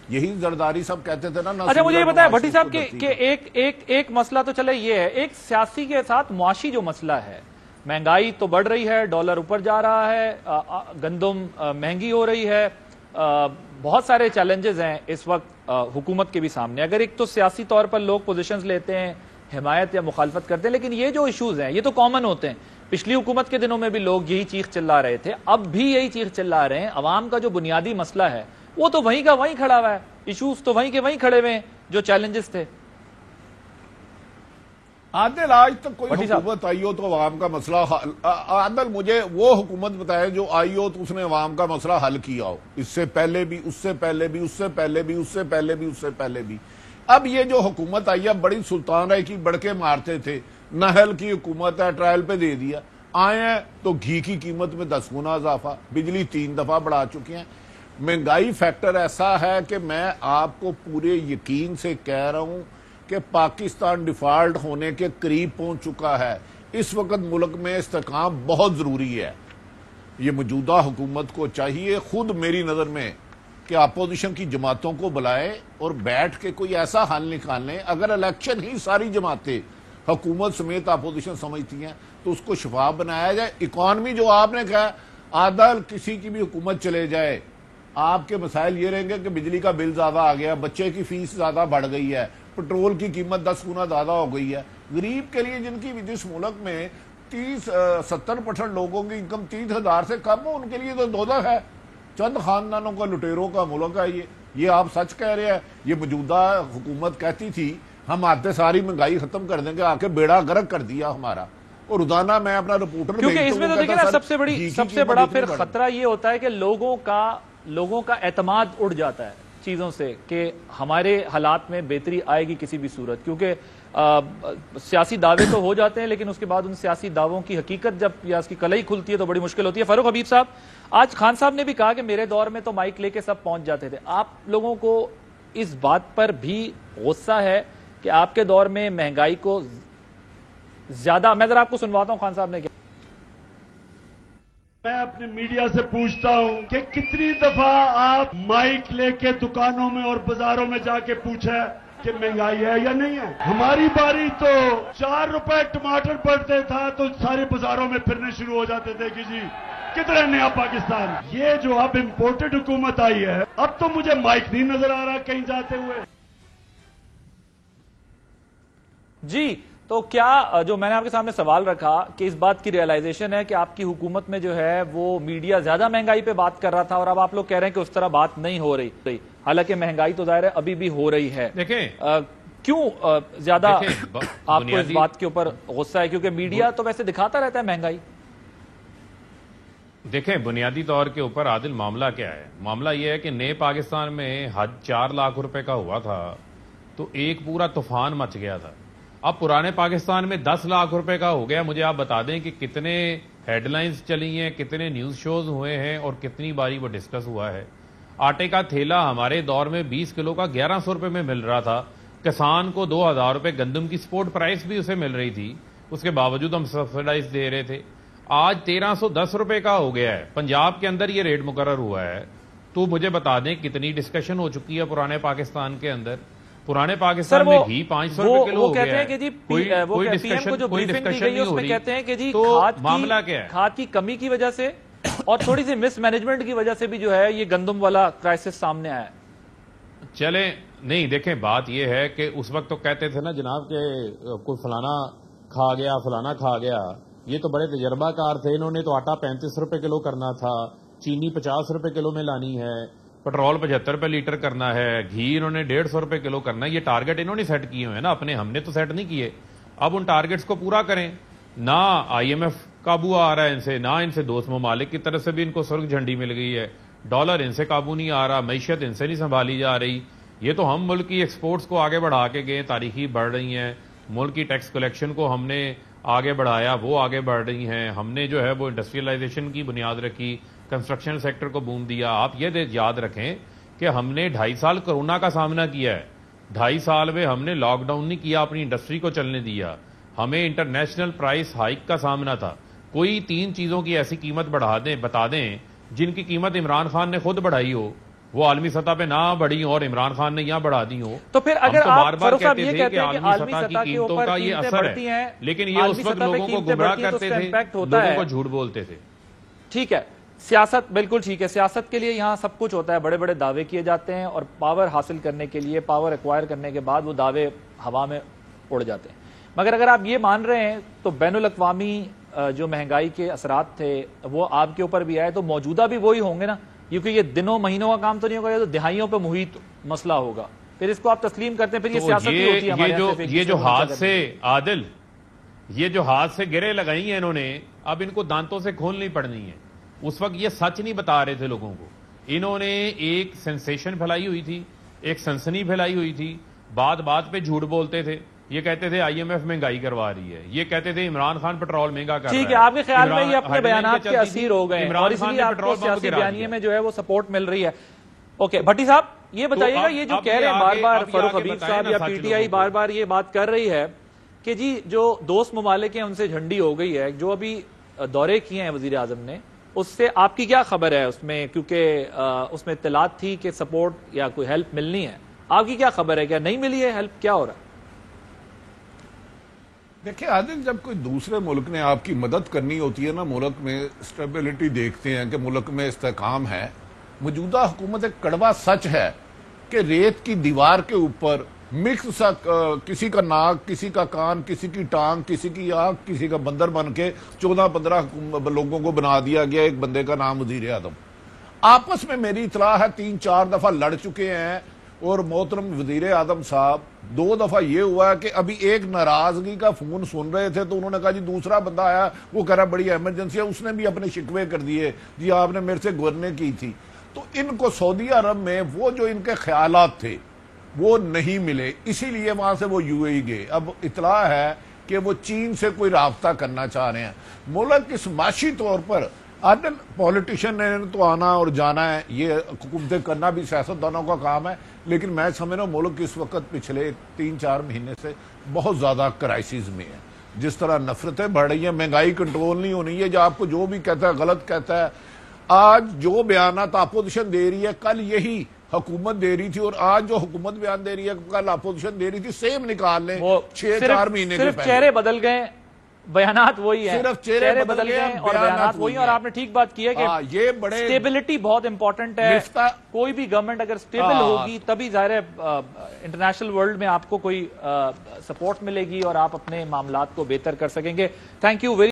یہی زرداری سب کہتے تھے نا. اچھا مجھے یہ بتایا بھٹی صاحب کہ ایک مسئلہ تو چلے یہ ہے, ایک سیاسی کے ساتھ معاشی جو مسئلہ ہے, مہنگائی تو بڑھ رہی ہے, ڈالر اوپر جا رہا ہے, گندم مہنگی ہو رہی ہے, بہت سارے چیلنجز ہیں اس وقت حکومت کے بھی سامنے. اگر ایک تو سیاسی طور پر لوگ پوزیشنز لیتے ہیں, حمایت یا مخالفت کرتے ہیں, لیکن یہ جو ایشوز ہیں یہ تو کامن ہوتے ہیں. پچھلی حکومت کے دنوں میں بھی لوگ یہی چیخ چلا رہے تھے, اب بھی یہی چیخ چلا رہے ہیں. عوام کا جو بنیادی مسئلہ ہے وہ تو وہیں کا وہیں کھڑا ہوا ہے, ایشوز تو وہیں کے وہیں کھڑے ہوئے ہیں جو چیلنجز تھے. عادل آج تک کوئی حکومت آئی ہو تو عوام کا مسئلہ عادل مجھے وہ حکومت بتائے جو آئی ہو تو اس نے عوام کا مسئلہ حل کیا ہو, اس سے پہلے بھی, اس سے پہلے بھی, اس سے پہلے بھی, اس سے پہلے بھی, اس سے پہلے بھی. اب یہ جو حکومت آئی ہے بڑی سلطان رائے کی بڑکے مارتے تھے, نہل کی حکومت ہے, ٹرائل پہ دے دیا, آئے ہیں تو گھی کی قیمت میں 10 گنا اضافہ, بجلی 3 دفعہ بڑھا چکے ہیں. مہنگائی فیکٹر ایسا ہے کہ میں آپ کو پورے یقین سے کہہ رہا ہوں کہ پاکستان ڈیفالٹ ہونے کے قریب پہنچ چکا ہے. اس وقت ملک میں استحکام بہت ضروری ہے. یہ موجودہ حکومت کو چاہیے خود میری نظر میں کہ اپوزیشن کی جماعتوں کو بلائے اور بیٹھ کے کوئی ایسا حل نکال لیں. اگر الیکشن ہی ساری جماعتیں حکومت سمیت اپوزیشن سمجھتی ہیں تو اس کو شفاف بنایا جائے. اکانومی جو آپ نے کہا, عادل کسی کی بھی حکومت چلے جائے آپ کے مسائل یہ رہیں گے کہ بجلی کا بل زیادہ آ گیا, بچے کی فیس زیادہ بڑھ گئی ہے, پٹرول کی قیمت 10 گنا زیادہ ہو گئی ہے. غریب کے لیے جن کی جس ملک میں 70% لوگوں کی انکم 30,000 سے کم ہو, ان کے لیے تو دوزخ ہے. چند خاندانوں کا لٹیروں کا ملک ہے یہ آپ سچ کہہ رہے ہیں. یہ موجودہ حکومت کہتی تھی ہم آتے ساری مہنگائی ختم کر دیں گے, آ کے بیڑا غرق کر دیا ہمارا. اور روزانہ میں اپنا رپورٹر کیونکہ اس میں تو دیکھیں نا سب سے بڑا پھر خطرہ یہ ہوتا ہے کہ لوگوں کا اعتماد اڑ جاتا ہے چیزوں سے کہ ہمارے حالات میں بہتری آئے گی کسی بھی صورت. کیونکہ سیاسی دعوے تو ہو جاتے ہیں لیکن اس کے بعد ان سیاسی دعووں کی حقیقت جب یا اس کی کلئی کھلتی ہے تو بڑی مشکل ہوتی ہے. فاروق حبیب صاحب, آج خان صاحب نے بھی کہا کہ میرے دور میں تو مائک لے کے سب پہنچ جاتے تھے. آپ لوگوں کو اس بات پر بھی غصہ ہے کہ آپ کے دور میں مہنگائی کو زیادہ, میں ذرا آپ کو سنواتا ہوں خان صاحب نے کیا. میں اپنے میڈیا سے پوچھتا ہوں کہ کتنی دفعہ آپ مائک لے کے دکانوں میں اور بازاروں میں جا کے پوچھیں کہ مہنگائی ہے یا نہیں ہے. ہماری باری تو 4 روپے ٹماٹر پڑتے تھا تو سارے بازاروں میں پھرنے شروع ہو جاتے تھے کہ جی کدھر ہے نیا پاکستان. یہ جو اب امپورٹڈ حکومت آئی ہے اب تو مجھے مائک نہیں نظر آ رہا کہیں جاتے ہوئے. جی تو کیا جو میں نے آپ کے سامنے سوال رکھا کہ اس بات کی ریئلائزیشن ہے کہ آپ کی حکومت میں جو ہے وہ میڈیا زیادہ مہنگائی پہ بات کر رہا تھا اور اب آپ لوگ کہہ رہے ہیں کہ اس طرح بات نہیں ہو رہی, حالانکہ مہنگائی تو ظاہر ہے ابھی بھی ہو رہی ہے. دیکھیں کیوں زیادہ آپ کو اس بات کے اوپر غصہ ہے, کیونکہ میڈیا تو ویسے دکھاتا رہتا ہے مہنگائی. دیکھیں بنیادی طور کے اوپر عادل معاملہ کیا ہے. معاملہ یہ ہے کہ نئے پاکستان میں حج 4 لاکھ روپے کا ہوا تھا تو ایک پورا طوفان مچ گیا تھا. اب پرانے پاکستان میں 10 لاکھ روپے کا ہو گیا. مجھے آپ بتا دیں کہ کتنے ہیڈ لائنز چلی ہیں, کتنے نیوز شوز ہوئے ہیں اور کتنی باری وہ ڈسکس ہوا ہے. آٹے کا تھیلا ہمارے دور میں 20 کلو کا 1100 روپے میں مل رہا تھا. کسان کو 2000 روپے گندم کی سپورٹ پرائس بھی اسے مل رہی تھی, اس کے باوجود ہم سبسڈائز دے رہے تھے. آج 1310 روپے کا ہو گیا ہے. پنجاب کے اندر یہ ریٹ مقرر ہوا ہے. تو مجھے بتا دیں کتنی ڈسکشن ہو چکی ہے پرانے پاکستان کے اندر. پرانے پاکستان میں گھی 500 روپے کلو ہو گیا ہے. کوئی ڈسکشن نہیں ہو رہی. تو معاملہ کیا ہے, کھاد کی کمی کی وجہ سے اور تھوڑی سی مس مینجمنٹ کی وجہ سے بھی جو ہے یہ گندم والا کرائسس سامنے آیا ہے. چلیں نہیں دیکھیں بات یہ ہے کہ اس وقت تو کہتے تھے نا جناب کہ کوئی فلانا کھا گیا فلانا کھا گیا. یہ تو بڑے تجربہ کار تھے, انہوں نے تو آٹا 35 روپے کلو کرنا تھا, چینی 50 روپے کلو میں لانی ہے, پٹرول 75 روپے لیٹر کرنا ہے, گھی انہوں نے 150 روپے کلو کرنا ہے. یہ ٹارگٹ انہوں نے سیٹ کیے ہوئے ہیں نا اپنے, ہم نے تو سیٹ نہیں کیے. اب ان ٹارگٹس کو پورا کریں. نہ IMF قابو آ رہا ہے ان سے, نہ ان سے دوست ممالک کی طرف سے بھی ان کو سرخ جھنڈی مل گئی ہے. ڈالر ان سے قابو نہیں آ رہا, معیشت ان سے نہیں سنبھالی جا رہی. یہ تو ہم ملک کی ایکسپورٹس کو آگے بڑھا کے گئے, تاریخی بڑھ رہی ہیں. ملک کی ٹیکس کلیکشن کو ہم نے آگے بڑھایا, وہ آگے بڑھ رہی ہیں. ہم نے جو ہے وہ انڈسٹریلائزیشن کی بنیاد رکھی, کنسٹرکشن سیکٹر کو بوم دیا. آپ یہ یاد رکھیں کہ ہم نے 2.5 سال کرونا کا سامنا کیا ہے. 2.5 سال میں ہم نے لاک ڈاؤن نہیں کیا, اپنی انڈسٹری کو چلنے دیا. ہمیں انٹرنیشنل پرائس ہائیک کا سامنا تھا. کوئی 3 چیزوں کی ایسی قیمت بتا دیں جن کی قیمت عمران خان نے خود بڑھائی ہو, وہ عالمی سطح پہ نہ بڑھی اور عمران خان نے یہاں بڑھا دی ہو. تو پھر اگر بار بار فاروق صاحب یہ تھے کہتے ہیں کہ عالمی سطح کی قیمتوں اوپر کا یہ قیمتیں اثر بڑھتی ہیں, لیکن یہ اس وقت لوگوں کو گمراہ کرتے تھے, لوگوں کو جھوٹ بولتے تھے. ٹھیک ہے, سیاست بالکل ٹھیک ہے, سیاست کے لیے یہاں سب کچھ ہوتا ہے, بڑے بڑے دعوے کیے جاتے ہیں اور پاور حاصل کرنے کے لیے, پاور ایکوائر کرنے کے بعد وہ دعوے ہوا میں اڑ جاتے ہیں. مگر اگر آپ یہ مان رہے ہیں تو بین الاقوامی جو مہنگائی کے اثرات تھے وہ آپ کے اوپر بھی آئے, تو موجودہ بھی وہی ہوں گے نا, کیونکہ یہ دنوں مہینوں کا کام تو نہیں ہوگا, یہ تو دہائیوں پہ محیط مسئلہ ہوگا. پھر اس کو آپ تسلیم کرتے ہیں, پھر یہ سیاست ہی ہوتی ہے ہمارے یہاں سے. یہ جو ہاتھ سے عادل, یہ جو ہاتھ سے گرے لگائی ہیں انہوں نے, اب ان کو دانتوں سے کھولنی پڑنی ہے. اس وقت یہ سچ نہیں بتا رہے تھے لوگوں کو, انہوں نے ایک سینسیشن پھیلائی ہوئی تھی, ایک سنسنی پھیلائی ہوئی تھی, بات بات پہ جھوٹ بولتے تھے. یہ کہتے تھے آئی ایم ایف مہنگائی کروا رہی ہے, یہ کہتے تھے عمران خان پیٹرول مہنگا کر رہا ہے. ٹھیک ہے, آپ کے خیال میں یہ اپنے بیانات کے اسیر ہو گئے اور اس لیے آپ کو سیاسی بیانیے میں جو ہے وہ سپورٹ مل رہی ہے. اوکے بھٹی صاحب یہ بتائیے گا, یہ جو کہہ رہے ہیں بار بار فاروق حبیب صاحب یا پی ٹی آئی بار بار یہ بات کر رہی ہے کہ جی جو دوست ممالک ہیں ان سے جھنڈی ہو گئی ہے, جو ابھی دورے کیے ہیں وزیر اعظم نے, اس سے آپ کی کیا خبر ہے اس میں, کیونکہ اس میں اطلاعات تھی کہ سپورٹ یا کوئی ہیلپ ملنی ہے, آپ کی کیا خبر ہے, کیا نہیں ملی ہے ہیلپ, کیا ہو رہا ہے؟ دیکھیں عادل, جب کوئی دوسرے ملک نے آپ کی مدد کرنی ہوتی ہے نا, ملک میں اسٹیبلٹی دیکھتے ہیں کہ ملک میں استحکام ہے, موجودہ حکومت ایک کڑوا سچ ہے کہ ریت کی دیوار کے اوپر مکس سا کسی کا ناک, کسی کا کان, کسی کی ٹانگ, کسی کی آنکھ, کسی کا بندر بن کے 14-15 لوگوں کو بنا دیا گیا, ایک بندے کا نام وزیر اعظم. آپس میں میری اطلاع ہے 3-4 دفعہ لڑ چکے ہیں, اور محترم وزیر اعظم صاحب 2 دفعہ یہ ہوا ہے کہ ابھی ایک ناراضگی کا فون سن رہے تھے تو انہوں نے کہا جی دوسرا بندہ آیا, وہ کہہ رہا بڑی ایمرجنسی ہے, اس نے بھی اپنے شکوے کر دیے, جی آپ نے میرے سے گزرنے کی تھی. تو ان کو سعودی عرب میں وہ جو ان کے خیالات تھے وہ نہیں ملے, اسی لیے وہاں سے وہ یو اے ای گئے. اب اطلاع ہے کہ وہ چین سے کوئی رابطہ کرنا چاہ رہے ہیں. ملک اس معاشی طور پر عادل, پولیٹیشن نے تو آنا اور جانا ہے, یہ حکومتیں کرنا بھی سیاستدانوں کا کام ہے, لیکن میں سمجھ رہا ہوں ملک اس وقت پچھلے 3-4 مہینے سے بہت زیادہ کرائسس میں ہے. جس طرح نفرتیں بڑھ رہی ہیں, مہنگائی کنٹرول نہیں ہونی ہے, جو آپ کو جو بھی کہتا ہے غلط کہتا ہے. آج جو بیانات اپوزیشن دے رہی ہے کل یہی حکومت دے رہی تھی, اور آج جو حکومت بیان دے رہی ہے کل اپوزیشن دے رہی تھی, سیم نکال لیں 6-4 مہینے کے صرف چہرے بدل گئے, بیانات وہی ہیں, صرف چہرے بدل گئے اور بیانات وہی ہیں. اور آپ نے ٹھیک بات کی ہے کہ یہ بڑے اسٹیبلٹی بہت امپورٹنٹ ہے. کوئی بھی گورنمنٹ اگر اسٹیبل ہوگی تبھی ظاہر ہے انٹرنیشنل ورلڈ میں آپ کو کوئی سپورٹ ملے گی اور آپ اپنے معاملات کو بہتر کر سکیں گے. Thank you very